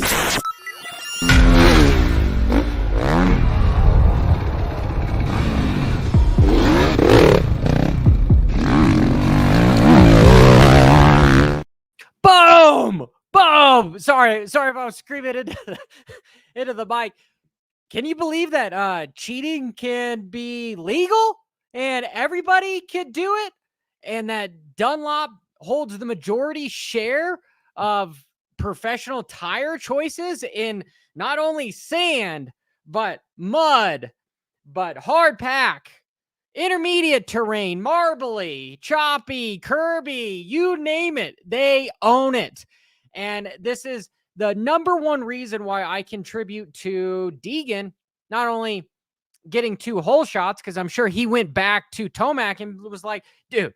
Boom! Boom! Sorry if I was screaming into the mic. Can you believe that cheating can be legal and everybody can do it? And that Dunlop holds the majority share of professional tire choices in not only sand, but mud, but hard pack, intermediate terrain, marbly, choppy, curby, you name it, they own it. And this is the number one reason why I contribute to Deegan not only getting 2 hole shots, because I'm sure he went back to Tomac and was like, dude,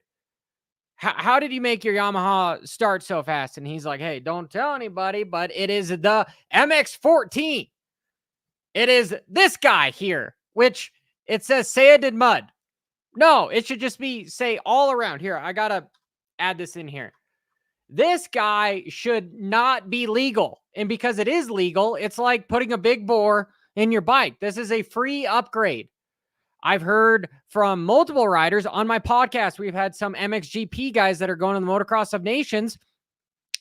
how did you make your Yamaha start so fast? And he's like, hey, don't tell anybody, but it is the MX-14. It is this guy here, which it says sand and mud. No, it should just be, say, all around. Here, I got to add this in here. This guy should not be legal. And because it is legal, it's like putting a big bore in your bike. This is a free upgrade. I've heard from multiple riders on my podcast. We've had some MXGP guys that are going to the Motocross of Nations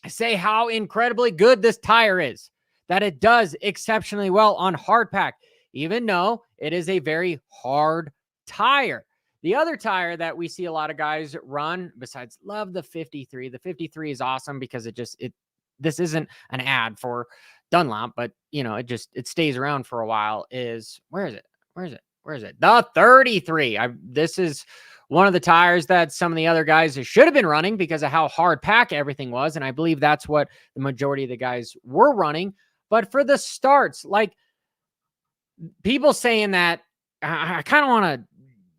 say how incredibly good this tire is, that it does exceptionally well on hard pack, even though it is a very hard tire. The other tire that we see a lot of guys run, besides love the 53. The 53 is awesome because this isn't an ad for Dunlop, but it stays around for a while. Where is it? The 33. This is one of the tires that some of the other guys should have been running because of how hard pack everything was. And I believe that's what the majority of the guys were running. But for the starts, like people saying that, I kind of want a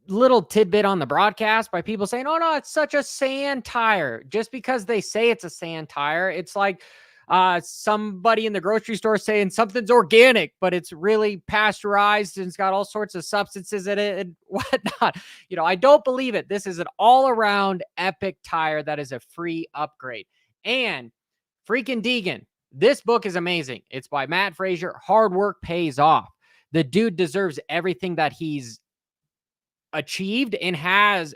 little tidbit on the broadcast by people saying, oh no, it's such a sand tire. Just because they say it's a sand tire, it's like somebody in the grocery store saying something's organic, but it's really pasteurized and it's got all sorts of substances in it and whatnot. I don't believe it. This is an all-around epic tire that is a free upgrade. And freaking Deegan, this book is amazing. It's by Matt Frazier. Hard work pays off. The dude deserves everything that he's achieved and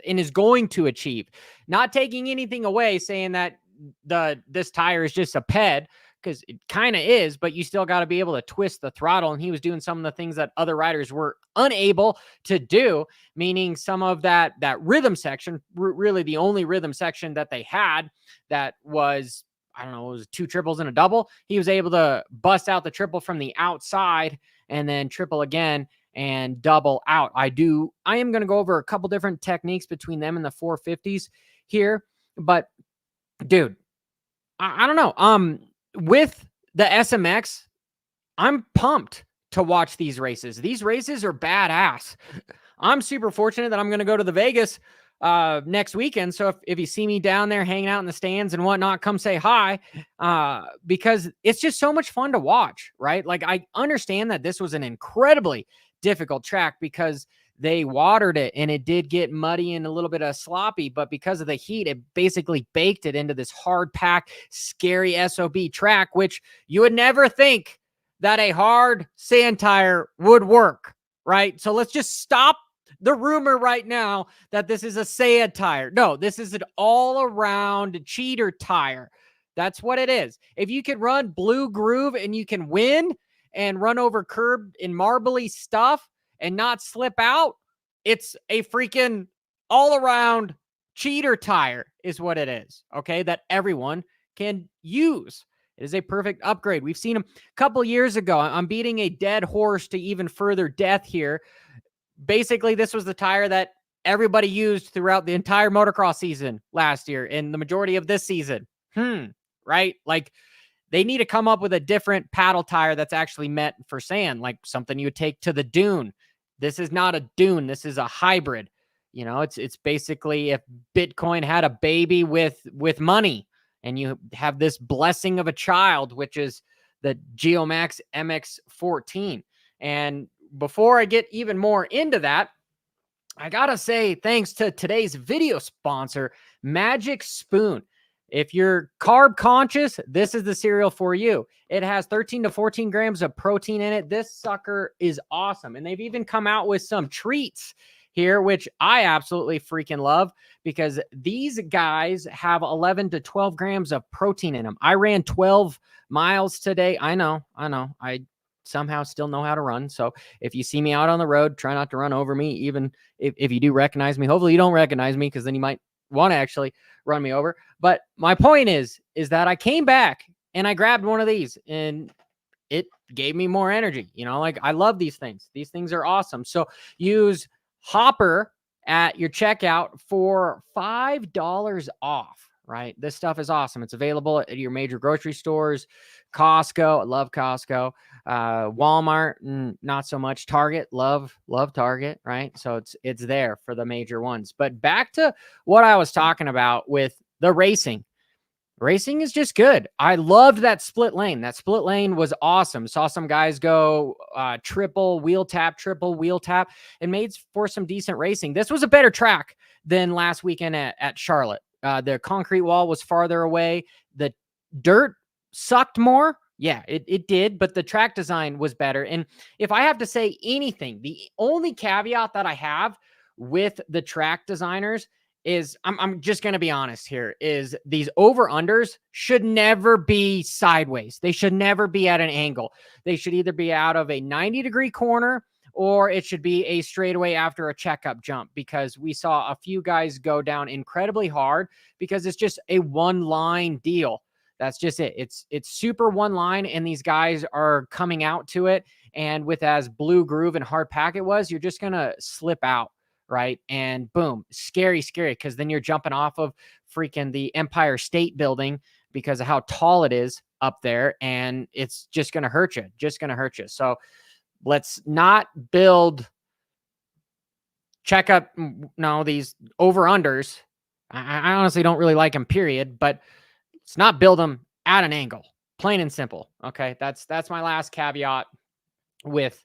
is going to achieve. Not taking anything away, saying that this tire is just a ped, because it kind of is, but you still got to be able to twist the throttle. And he was doing some of the things that other riders were unable to do, meaning some of that rhythm section, really the only rhythm section that they had that was, I don't know, it was 2 triples and a double. He was able to bust out the triple from the outside and then triple again and double out. I am going to go over a couple different techniques between them and the 450s here, but dude, I don't know. With the SMX, I'm pumped to watch these races. These races are badass. I'm super fortunate that I'm going to go to the Vegas next weekend. So if you see me down there hanging out in the stands and whatnot, come say hi, because it's just so much fun to watch, right? Like, I understand that this was an incredibly difficult track because they watered it and it did get muddy and a little bit of sloppy, but because of the heat, it basically baked it into this hard pack, scary SOB track, which you would never think that a hard sand tire would work, right? So let's just stop the rumor right now that this is a sand tire. No, this is an all-around cheater tire. That's what it is. If you can run blue groove and you can win and run over curb in marbly stuff and not slip out, it's a freaking all-around cheater tire is what it is, okay, that everyone can use. It is a perfect upgrade. We've seen them a couple years ago. I'm beating a dead horse to even further death here. Basically, this was the tire that everybody used throughout the entire motocross season last year and the majority of this season. Right? Like, they need to come up with a different paddle tire that's actually meant for sand, like something you would take to the dune. This is not a dune. This is a hybrid. It's basically if Bitcoin had a baby with money and you have this blessing of a child, which is the Geomax MX-14. And before I get even more into that, I got to say thanks to today's video sponsor, Magic Spoon. If you're carb conscious, this is the cereal for you. It has 13 to 14 grams of protein in it. This sucker is awesome. And they've even come out with some treats here, which I absolutely freaking love, because these guys have 11 to 12 grams of protein in them. I ran 12 miles today. I know. I somehow still know how to run. So if you see me out on the road, try not to run over me, even if you do recognize me. Hopefully you don't recognize me, because then you might want to actually run me over. But my point is that I came back and I grabbed one of these, and it gave me more energy. Like, I love these things. These things are awesome. So use Hopper at your checkout for $5 off, right? This stuff is awesome. It's available at your major grocery stores, Costco. I love Costco. Walmart, not so much. Target, love Target, right? So it's there for the major ones. But back to what I was talking about with the racing. Racing is just good. I loved that split lane. That split lane was awesome. Saw some guys go triple wheel tap, and made for some decent racing. This was a better track than last weekend at Charlotte. The concrete wall was farther away. The dirt sucked more. Yeah, it did, but the track design was better. And if I have to say anything, the only caveat that I have with the track designers is, I'm just going to be honest here, is these over-unders should never be sideways. They should never be at an angle. They should either be out of a 90-degree corner, or it should be a straightaway after a checkup jump, because we saw a few guys go down incredibly hard because it's just a one-line deal. That's just it. It's super one line, and these guys are coming out to it. And with as blue groove and hard pack it was, you're just going to slip out, right? And boom, scary, because then you're jumping off of freaking the Empire State Building because of how tall it is up there, and it's just going to hurt you. So let's not build these over-unders. I honestly don't really like them, period, but let's not build them at an angle, plain and simple. Okay. That's my last caveat with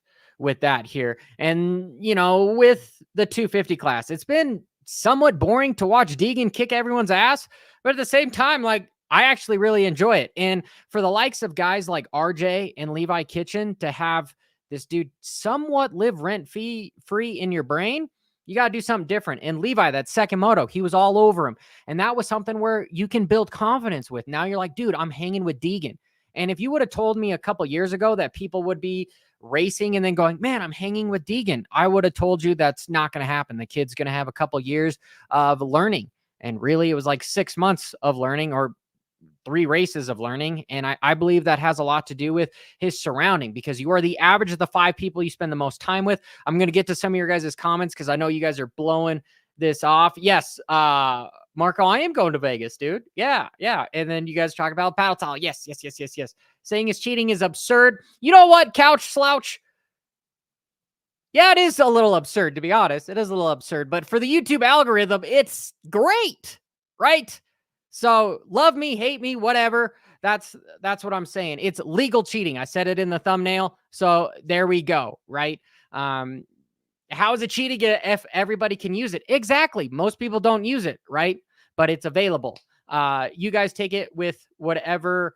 that here. And, with the 250 class, it's been somewhat boring to watch Deegan kick everyone's ass, but at the same time, like, I actually really enjoy it. And for the likes of guys like RJ and Levi Kitchen to have this dude somewhat live rent-free in your brain, you got to do something different. And Levi, that second moto, he was all over him. And that was something where you can build confidence with. Now you're like, dude, I'm hanging with Deegan. And if you would have told me a couple years ago that people would be racing and then going, man, I'm hanging with Deegan, I would have told you that's not going to happen. The kid's going to have a couple years of learning. And really, it was like 6 months of learning, or 3 races of learning. And I believe that has a lot to do with his surrounding, because you are the average of the 5 people you spend the most time with. I'm going to get to some of your guys' comments, because I know you guys are blowing this off. Yes, Marco, I am going to Vegas, dude. Yeah. And then you guys talk about paddle towel. Yes. Saying it's cheating is absurd. You know what, Couch Slouch? Yeah, it is a little absurd, to be honest. It is a little absurd. But for the YouTube algorithm, it's great, right? So love me, hate me, whatever. That's what I'm saying. It's legal cheating. I said it in the thumbnail. So there we go, right? How is it cheating if everybody can use it? Exactly. Most people don't use it, right? But it's available. You guys take it with whatever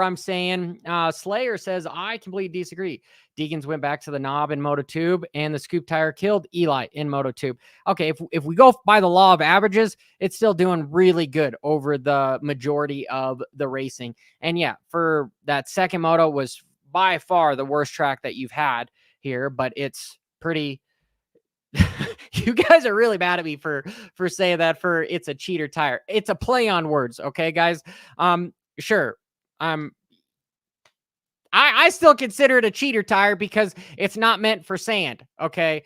I'm saying. Slayer says, I completely disagree. Deegan's went back to the knob in Mototube, and the scoop tire killed Eli in Mototube. Okay, if we go by the law of averages, it's still doing really good over the majority of the racing. And yeah, for that second moto was by far the worst track that you've had here, but it's pretty... You guys are really mad at me for saying that, for it's a cheater tire. It's a play on words, okay, guys? Sure. I still consider it a cheater tire because it's not meant for sand, okay?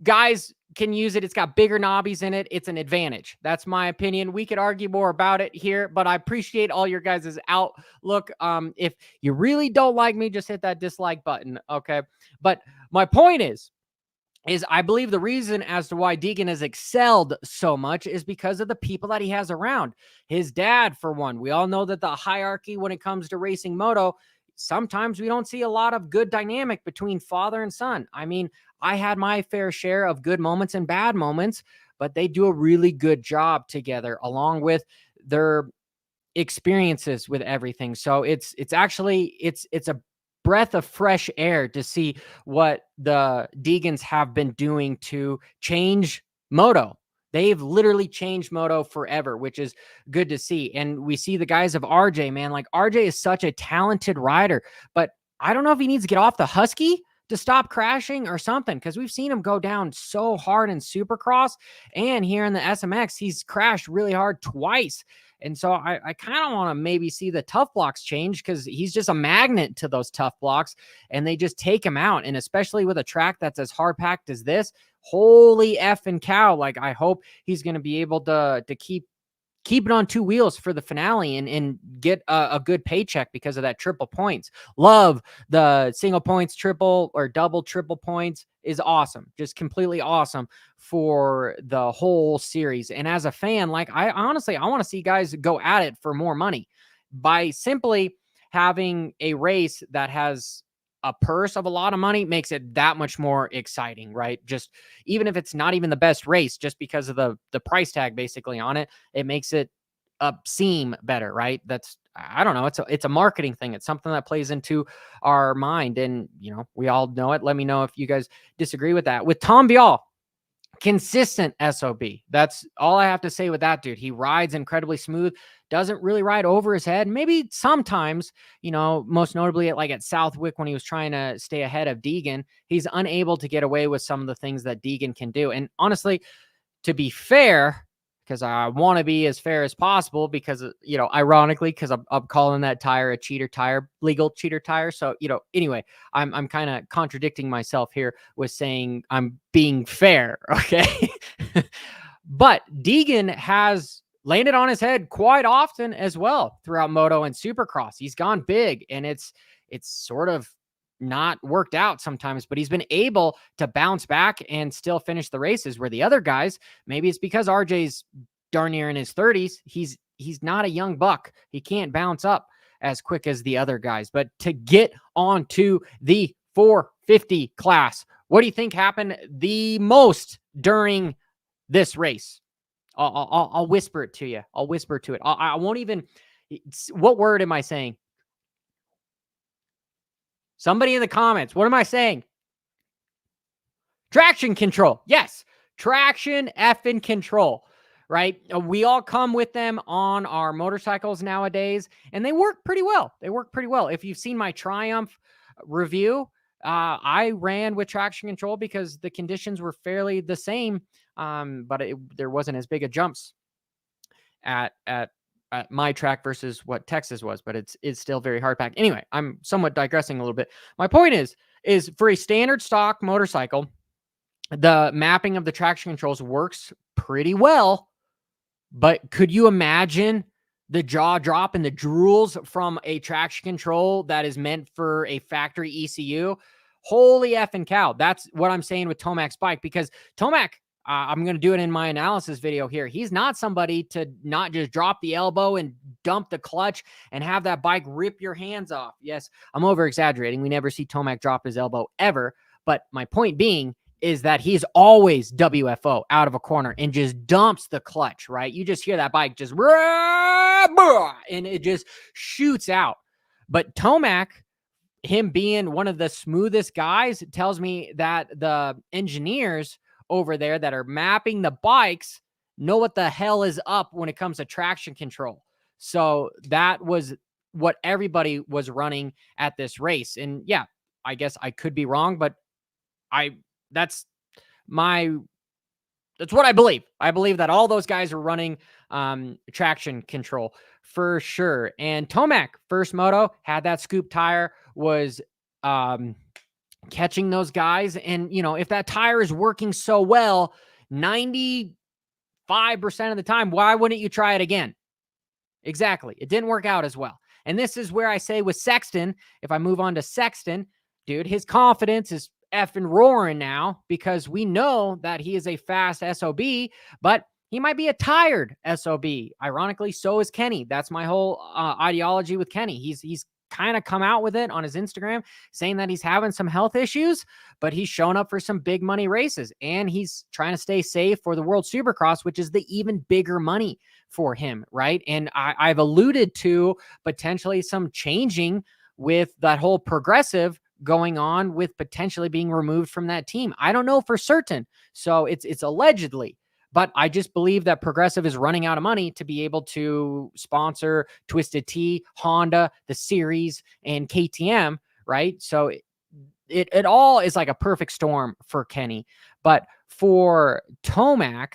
Guys can use it. It's got bigger knobbies in it. It's an advantage. That's my opinion. We could argue more about it here, but I appreciate all your guys' outlook. If you really don't like me, just hit that dislike button, okay? But my point is I believe the reason as to why Deegan has excelled so much is because of the people that he has around. His dad, for one. We all know that the hierarchy when it comes to racing moto, sometimes we don't see a lot of good dynamic between father and son. I mean, I had my fair share of good moments and bad moments, but they do a really good job together along with their experiences with everything. So it's actually it's a breath of fresh air to see what the Deegans have been doing to change moto. They've literally changed moto forever, which is good to see. And we see the guys of RJ, man, like RJ is such a talented rider, but I don't know if he needs to get off the Husky to stop crashing or something, because we've seen him go down so hard in Supercross, and here in the SMX, he's crashed really hard twice. And so I kind of want to maybe see the tough blocks change, because he's just a magnet to those tough blocks and they just take him out. And especially with a track that's as hard packed as this, holy effing cow. Like, I hope he's going to be able to keep it on two wheels for the finale and get a good paycheck because of that triple points. Love the single points, triple or double triple points is awesome. Just completely awesome for the whole series. And as a fan, like, I honestly, I want to see guys go at it for more money by simply having a race that has a purse of a lot of money makes it that much more exciting, right? Just even if it's not even the best race, just because of the price tag basically on it, it makes it seem better, right? That's, I don't know. It's a marketing thing. It's something that plays into our mind, and you know, we all know it. Let me know if you guys disagree with that. With Tom Vial, consistent SOB. That's all I have to say with that dude. He rides incredibly smooth, doesn't really ride over his head. Maybe sometimes, you know, most notably at Southwick when he was trying to stay ahead of Deegan, he's unable to get away with some of the things that Deegan can do. And honestly, to be fair, because I want to be as fair as possible, because, you know, ironically, because I'm calling that tire a cheater tire, legal cheater tire. So, you know, anyway, I'm kind of contradicting myself here with saying I'm being fair. Okay. But Deegan has landed on his head quite often as well throughout Moto and Supercross. He's gone big, and it's sort of not worked out sometimes, but he's been able to bounce back and still finish the races, where the other guys, maybe it's because RJ's darn near in his 30s. He's not a young buck. He can't bounce up as quick as the other guys. But to get onto the 450 class, what do you think happened the most during this race? I'll whisper it to you. I'll whisper to it. I won't even. What word am I saying? Somebody in the comments. What am I saying? Traction control. Yes. Traction effing control. Right? We all come with them on our motorcycles nowadays, and they work pretty well. They work pretty well. If you've seen my Triumph review, I ran with traction control because the conditions were fairly the same, but there wasn't as big a jumps at my track versus what Texas was, but it's still very hard packed. Anyway, I'm somewhat digressing a little bit. My point is for a standard stock motorcycle, the mapping of the traction controls works pretty well. But could you imagine the jaw drop and the drools from a traction control that is meant for a factory ECU? Holy effing cow. That's what I'm saying with Tomac's bike, because Tomac, I'm going to do it in my analysis video here. He's not somebody to not just drop the elbow and dump the clutch and have that bike rip your hands off. Yes, I'm over exaggerating. We never see Tomac drop his elbow ever. But my point being is that he's always WFO out of a corner and just dumps the clutch, right? You just hear that bike just, and it just shoots out. But Tomac, him being one of the smoothest guys, tells me that the engineers over there that are mapping the bikes know what the hell is up when it comes to traction control. So that was what everybody was running at this race. And yeah, I guess I could be wrong, but that's what I believe. I believe that all those guys are running traction control for sure. And Tomac, first moto, had that scoop tire, was catching those guys. And, you know, if that tire is working so well, 95% of the time, why wouldn't you try it again? Exactly. It didn't work out as well. And this is where I say with Sexton, if I move on to Sexton, dude, his confidence is effing roaring now, because we know that he is a fast SOB, but he might be a tired SOB. Ironically, so is Kenny. That's my whole ideology with Kenny. He's kind of come out with it on his Instagram saying that he's having some health issues, but he's showing up for some big money races and he's trying to stay safe for the World Supercross, which is the even bigger money for him, right? And I've alluded to potentially some changing with that whole Progressive going on with potentially being removed from that team. I don't know for certain. So it's allegedly, but I just believe that Progressive is running out of money to be able to sponsor Twisted Tea, Honda, the Series, and KTM, right? So it all is like a perfect storm for Kenny. But for Tomac,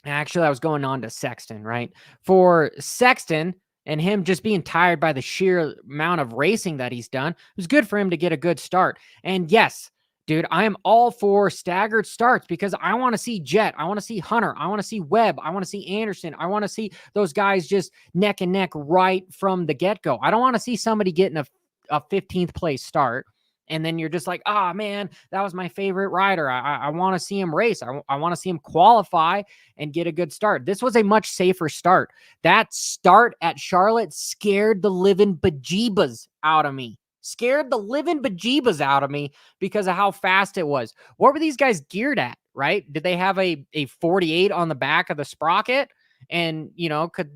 actually, I was going on to Sexton, right? For Sexton and him just being tired by the sheer amount of racing that he's done, it was good for him to get a good start. And yes, dude, I am all for staggered starts because I want to see Jett. I want to see Hunter. I want to see Webb. I want to see Anderson. I want to see those guys just neck and neck right from the get-go. I don't want to see somebody getting a 15th place start. And then you're just like, oh, man, that was my favorite rider. I want to see him race. I want to see him qualify and get a good start. This was a much safer start. That start at Charlotte scared the living bejeebas out of me. Scared the living bejeebas out of me because of how fast it was. What were these guys geared at, right? Did they have a 48 on the back of the sprocket? And, you know, could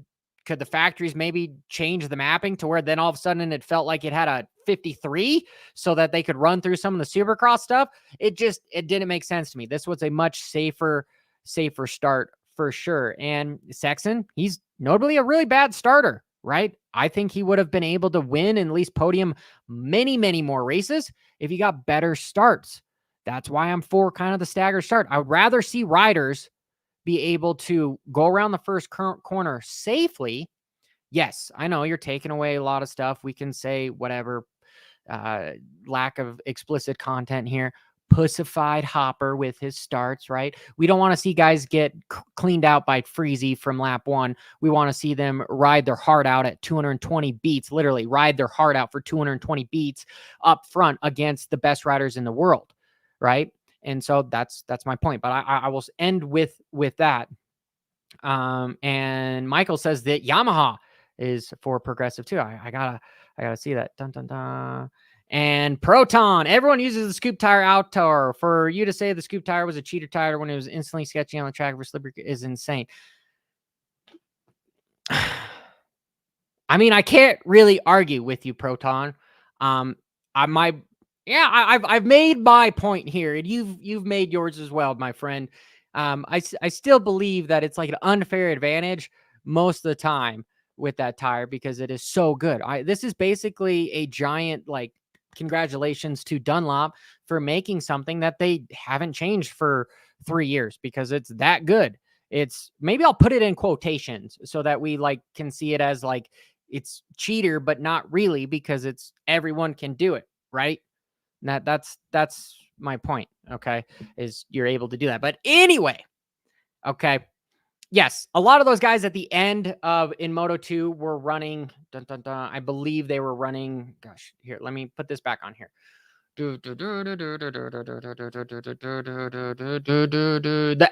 the factories maybe change the mapping to where then all of a sudden it felt like it had a 53 so that they could run through some of the Supercross stuff? It didn't make sense to me. This was a much safer start for sure. And Sexton, he's notably a really bad starter, right? I think he would have been able to win and at least podium many, many more races if he got better starts. That's why I'm for kind of the staggered start. I would rather see riders be able to go around the first corner safely. Yes, I know you're taking away a lot of stuff. We can say whatever, lack of explicit content here. Pussified Hopper with his starts, right? We don't want to see guys get cleaned out by Freezy from lap 1. We want to see them ride their heart out at 220 beats, literally ride their heart out for 220 beats up front against the best riders in the world, right? And so that's my point. But I will end with that. And Michael says that Yamaha is for Progressive too. I gotta see that. Dun, dun, dun. And Proton, everyone uses the scoop tire outdoor. For you to say the scoop tire was a cheater tire when it was instantly sketchy on the track for slippery is insane. I mean, I can't really argue with you, Proton. I've made my point here, and you've made yours as well, my friend. I still believe that it's like an unfair advantage most of the time with that tire because it is so good. This is basically a giant, like, congratulations to Dunlop for making something that they haven't changed for 3 years because it's that good. It's, maybe I'll put it in quotations so that we like can see it as like it's cheater, but not really, because it's everyone can do it, right? That's my point, okay, is you're able to do that. But anyway, okay, yes, a lot of those guys at the end of in Moto 2 were running, I believe they were running, gosh, here, let me put this back on here. The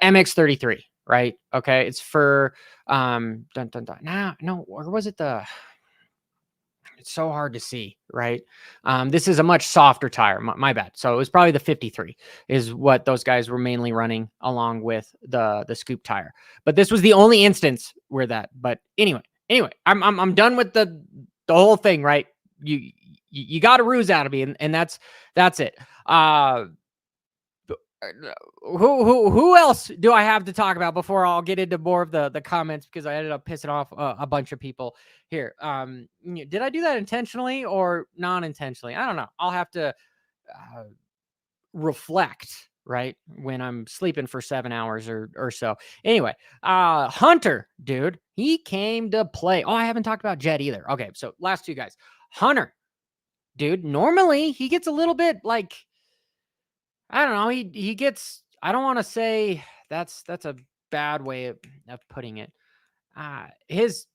MX-33, right? Okay, it's for, no, or was it the... It's so hard to see, right? This is a much softer tire. My bad. So it was probably the 53 is what those guys were mainly running along with the scoop tire. But this was the only instance where that. But anyway, I'm done with the whole thing, right? You got a ruse out of me, and that's it. Who else do I have to talk about before I'll get into more of the comments, because I ended up pissing off a bunch of people here. Did I do that intentionally or non-intentionally? I don't know. I'll have to reflect, right, when I'm sleeping for 7 hours or so. Anyway, Hunter, dude, he came to play. Oh, I haven't talked about Jett either. Okay, so last two guys. Hunter, dude, normally he gets a little bit like, I don't know. He gets, I don't want to say that's a bad way of putting it. His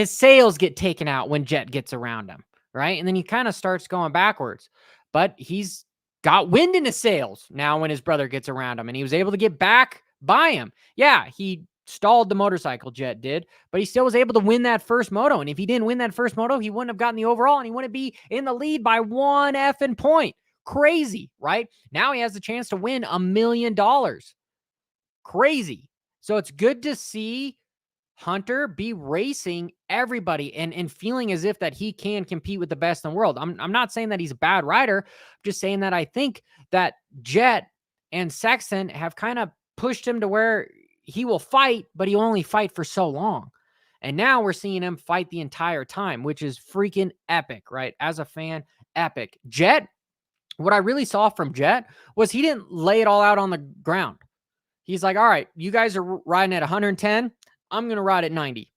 sails get taken out when Jett gets around him, right? And then he kind of starts going backwards, but he's got wind in his sails now when his brother gets around him, and he was able to get back by him. Yeah, he stalled the motorcycle, Jett did, but he still was able to win that first moto. And if he didn't win that first moto, he wouldn't have gotten the overall, and he wouldn't be in the lead by 1 effing point. Crazy, right? Now he has the chance to win $1 million. Crazy. So it's good to see Hunter be racing everybody and feeling as if that he can compete with the best in the world. I'm not saying that he's a bad rider. I'm just saying that I think that Jett and Sexton have kind of pushed him to where he will fight, but he'll only fight for so long. And now we're seeing him fight the entire time, which is freaking epic, right? As a fan, epic. Jett, what I really saw from Jett was he didn't lay it all out on the ground. He's like, all right, you guys are riding at 110. I'm going to ride at 90.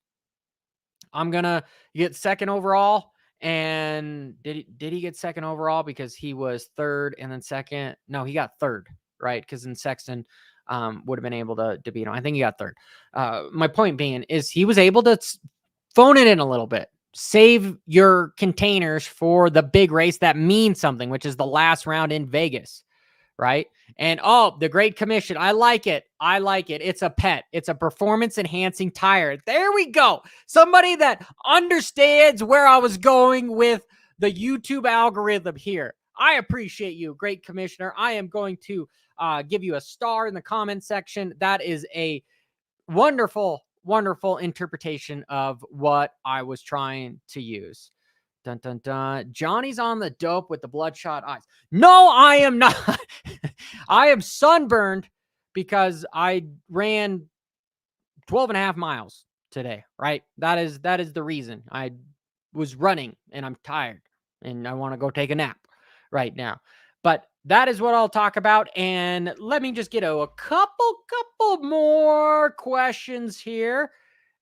I'm going to get second overall. And did he get second overall because he was third and then second? No, he got third, right? Because then Sexton would have been able to beat him. I think he got third. My point being is he was able to phone it in a little bit. Save your containers for the big race that means something, which is the last round in Vegas. Right. And the Great Commission. I like it. It's a pet. It's a performance enhancing tire. There we go. Somebody that understands where I was going with the YouTube algorithm here. I appreciate you, Great Commissioner. I am going to give you a star in the comment section. That is a wonderful, wonderful interpretation of what I was trying to use. Dun, dun, dun. Johnny's on the dope with the bloodshot eyes. No, I am not. I am sunburned because I ran 12 and a half miles today, right? That is the reason. I was running and I'm tired and I want to go take a nap right now. But that is what I'll talk about. And let me just get a couple more questions here.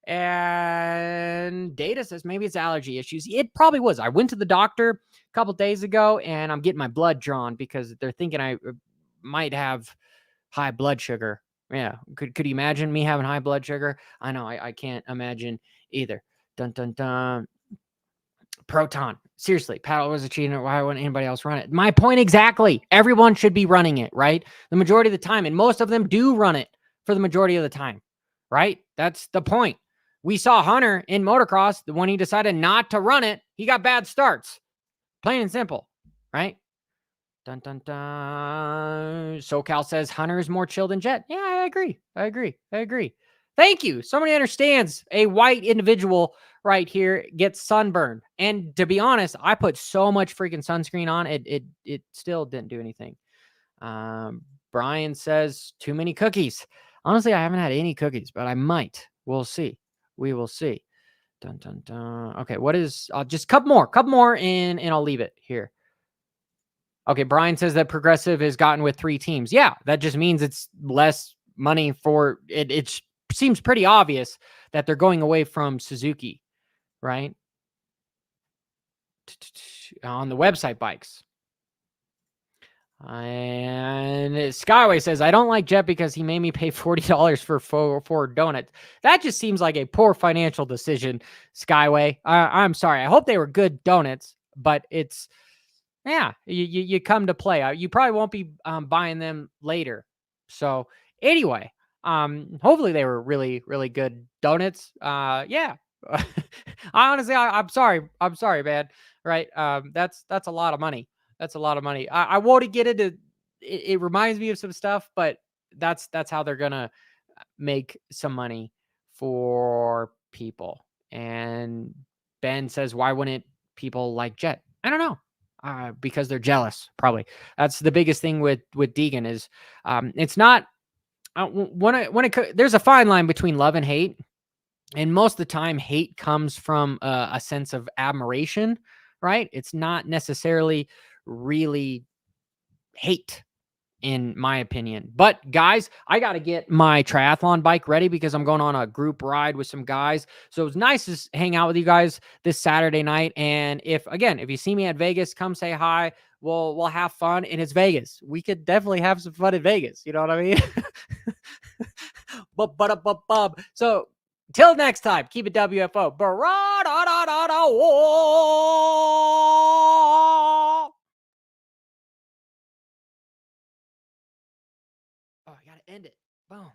And Data says maybe it's allergy issues. It probably was. I went to the doctor a couple days ago and I'm getting my blood drawn because they're thinking I might have high blood sugar. Yeah. Could you imagine me having high blood sugar? I know. I can't imagine either. Dun, dun, dun. Proton. Seriously, paddle was a cheater. Why wouldn't anybody else run it? My point exactly. Everyone should be running it, right? The majority of the time. And most of them do run it for the majority of the time, right? That's the point. We saw Hunter in motocross. When he decided not to run it, he got bad starts. Plain and simple, right? Dun, dun, dun. SoCal says Hunter is more chill than Jett. Yeah, I agree. Thank you. Somebody understands a white individual right here gets sunburned. And to be honest, I put so much freaking sunscreen on it still didn't do anything. Brian says too many cookies. Honestly, I haven't had any cookies, but I might. We'll see. We will see. Dun, dun, dun. Okay, what is just a couple more and I'll leave it here. Okay, Brian says that Progressive has gotten with 3 teams. Yeah, that just means it's less money for it. It seems pretty obvious that they're going away from Suzuki, right? On the website bikes. And Skyway says, I don't like Jett because he made me pay $40 for donuts. That just seems like a poor financial decision, Skyway. I'm sorry. I hope they were good donuts, but it's, yeah, you come to play. You probably won't be buying them later. So anyway, hopefully they were really, really good donuts. Yeah. Honestly, I'm sorry. I'm sorry, man. Right. That's a lot of money. That's a lot of money. I won't get into it reminds me of some stuff, but that's how they're gonna make some money for people. And Ben says, why wouldn't people like Jett? I don't know. Because they're jealous, probably. That's the biggest thing with Deegan is it's not there's a fine line between love and hate. And most of the time, hate comes from a sense of admiration, right? It's not necessarily really hate, in my opinion. But guys, I got to get my triathlon bike ready because I'm going on a group ride with some guys. So it's nice to hang out with you guys this Saturday night. And if you see me at Vegas, come say hi. We'll have fun. And it's Vegas. We could definitely have some fun in Vegas. You know what I mean? So till next time, keep it WFO. Oh, I got to end it. Boom.